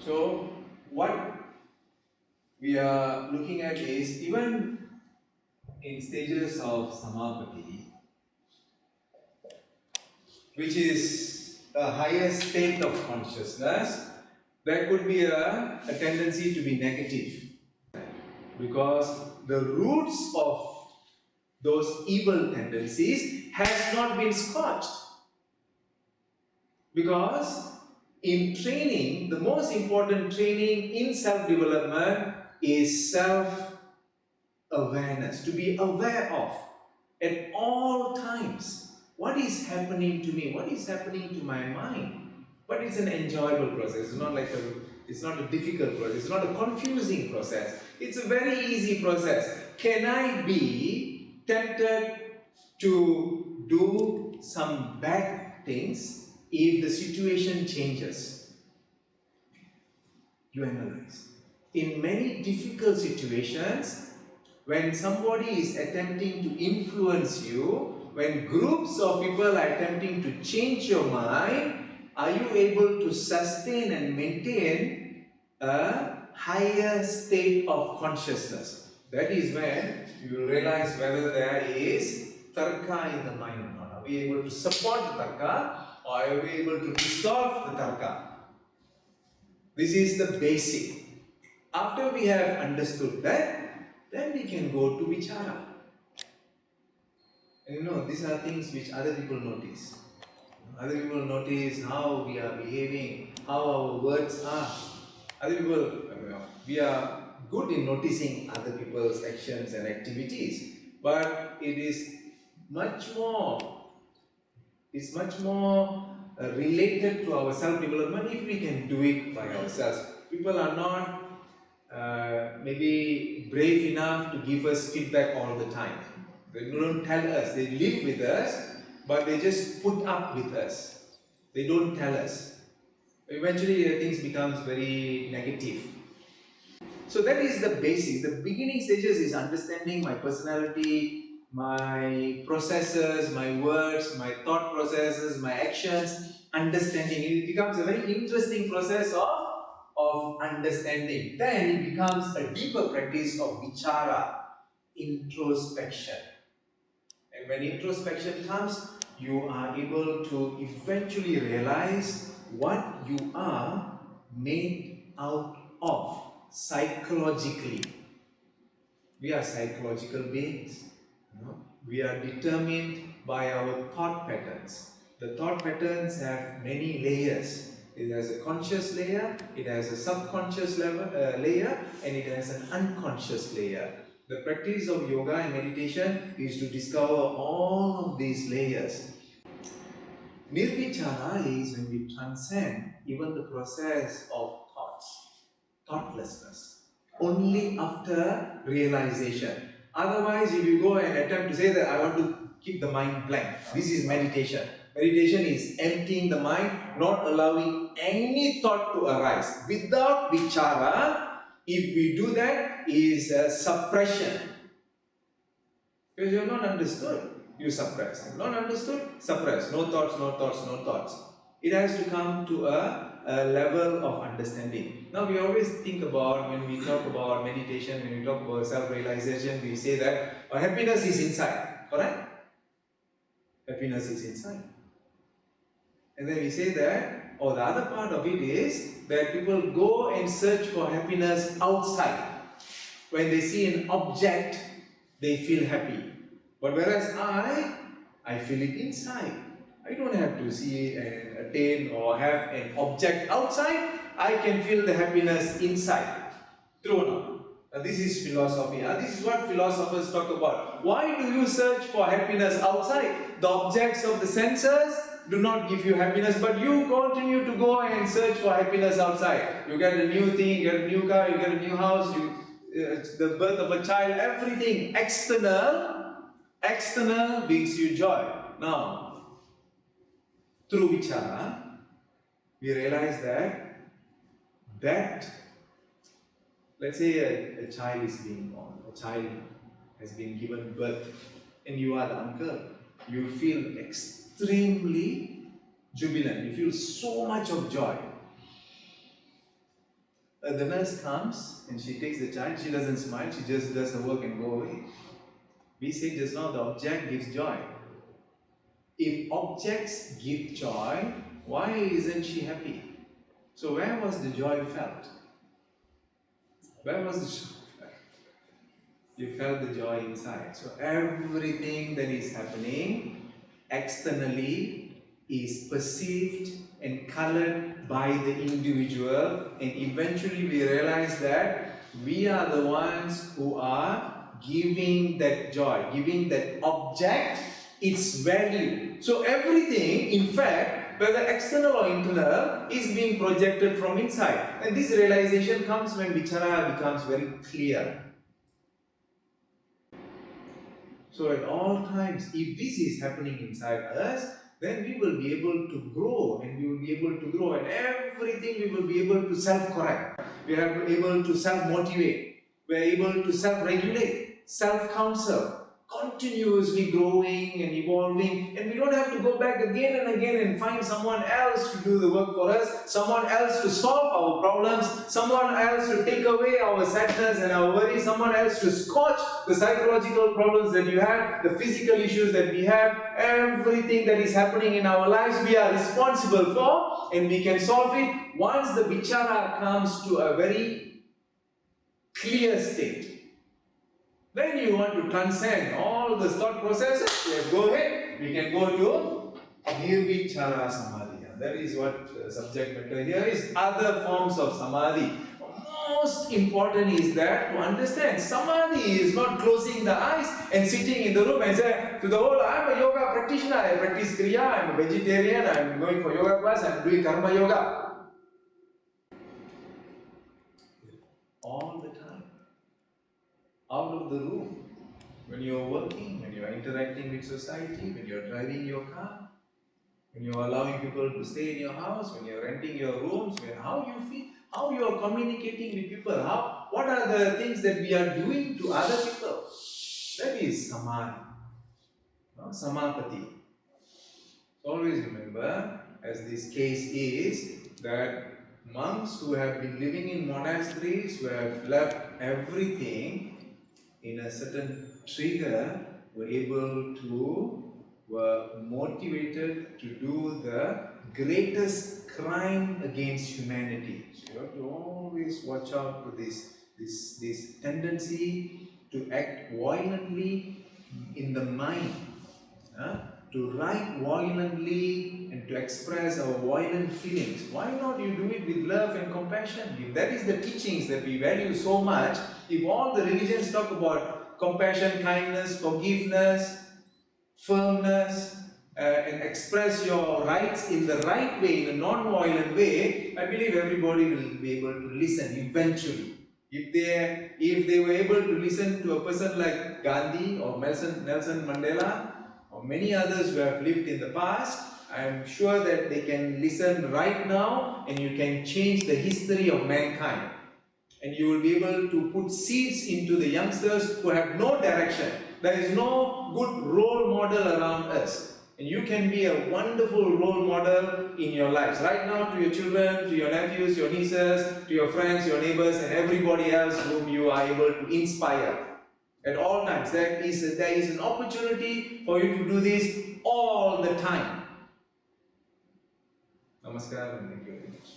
So what we are looking at is, even in stages of samapati, which is a higher state of consciousness, there could be a tendency to be negative, because the roots of those evil tendencies has not been scorched. Because in training, the most important training in self-development is self-awareness, to be aware of at all times what is happening to me, what is happening to my mind. But it's an enjoyable process. It's not a difficult process, it's not a confusing process. It's a very easy process. Can I be tempted to do some bad things if the situation changes? You analyze. In many difficult situations, when somebody is attempting to influence you, when groups of people are attempting to change your mind, are you able to sustain and maintain a higher state of consciousness? That is when you will realize whether there is tarka in the mind or not. Are we able to support the tarka, or are we able to dissolve the tarka? This is the basic. After we have understood that, then we can go to vichara. And these are things which other people notice. Other people notice how we are behaving, how our words are. Other people, we are good in noticing other people's actions and activities, but it is much more related to our self-development if we can do it by ourselves. People are not maybe brave enough to give us feedback all the time. They don't tell us, they live with us, but they just put up with us. They don't tell us. Eventually things becomes very negative. So that is the basics. The beginning stages is understanding my personality, my processes, my words, my thought processes, my actions, understanding. It becomes a very interesting process of understanding. Then it becomes a deeper practice of vichara, introspection. And when introspection comes, you are able to eventually realize what you are made out of psychologically. We are psychological beings. We are determined by our thought patterns. The thought patterns have many layers. It has a conscious layer, it has a subconscious layer, and it has an unconscious layer. The practice of yoga and meditation is to discover all of these layers. Nirvichara is when we transcend even the process of thoughtlessness, only after realization. Otherwise, if you go and attempt to say that I want to keep the mind blank, this is meditation. Meditation is emptying the mind, not allowing any thought to arise. Without vichara, if we do that, is suppression. Because you have not understood, you suppress. Not understood, suppress. No thoughts, no thoughts, no thoughts. It has to come to a level of understanding. Now we always think about, when we talk about meditation, when we talk about self-realization, we say that happiness is inside, correct? Happiness is inside. And then we say that, the other part of it is that people go and search for happiness outside. When they see an object, they feel happy. But whereas I feel it inside. I don't have to see and attain or have an object outside. I can feel the happiness inside. True or not? Now this is philosophy. This is what philosophers talk about. Why do you search for happiness outside? The objects of the senses do not give you happiness, but you continue to go and search for happiness outside. You get a new thing, you get a new car, you get a new house, the birth of a child, everything external brings you joy. Now, through vichara, we realize that let's say a child is being born, a child has been given birth, and you are the uncle. You feel extremely jubilant, you feel so much of joy. The nurse comes and she takes the child, she doesn't smile, she just does her work and go away. We said just now the object gives joy. If objects give joy, why isn't she happy? So where was the joy felt? Where was the joy felt? You felt the joy inside. So everything that is happening externally is perceived and colored by the individual, and eventually we realize that we are the ones who are giving that joy, giving that object its value. So everything, in fact, whether external or internal, is being projected from inside. And this realization comes when vichara becomes very clear. So at all times, if this is happening inside us, then we will be able to grow, and we will be able to grow, and everything we will be able to self-correct. We are able to self-motivate. We are able to self-regulate, self-counsel, continuously growing and evolving, and we don't have to go back again and again and find someone else to do the work for us, someone else to solve our problems, someone else to take away our sadness and our worry, someone else to squash the psychological problems that you have, the physical issues that we have. Everything that is happening in our lives we are responsible for, and we can solve it once the vichara comes to a very clear state. Then you want to transcend all the thought processes, yes, go ahead. We can go to Nirvichara Samadhi. That is what subject matter here is. Other forms of Samadhi. Most important is that to understand Samadhi is not closing the eyes and sitting in the room and say to the whole, I am a yoga practitioner, I practice Kriya, I am a vegetarian, I am going for yoga class, I am doing Karma Yoga. All the time. Out of the room, when you are working, when you are interacting with society, when you are driving your car, when you are allowing people to stay in your house, when you are renting your rooms, how you feel, how you are communicating with people, what are the things that we are doing to other people. That is samadhi, samapati. So always remember, as this case is, that monks who have been living in monasteries, who have left everything, in a certain trigger, were motivated to do the greatest crime against humanity. So you have to always watch out for this tendency to act violently in the mind, to write violently and to express our violent feelings. Why not you do it with love and compassion? If that is the teachings that we value so much, if all the religions talk about compassion, kindness, forgiveness, firmness, and express your rights in the right way, in a non-violent way, I believe everybody will be able to listen eventually. If they were able to listen to a person like Gandhi or Nelson Mandela, or many others who have lived in the past, I am sure that they can listen right now, and you can change the history of mankind. And you will be able to put seeds into the youngsters who have no direction. There is no good role model around us. And you can be a wonderful role model in your lives. Right now, to your children, to your nephews, your nieces, to your friends, your neighbors, and everybody else whom you are able to inspire. At all times, there is an opportunity for you to do this all the time. Namaskar and thank you very much.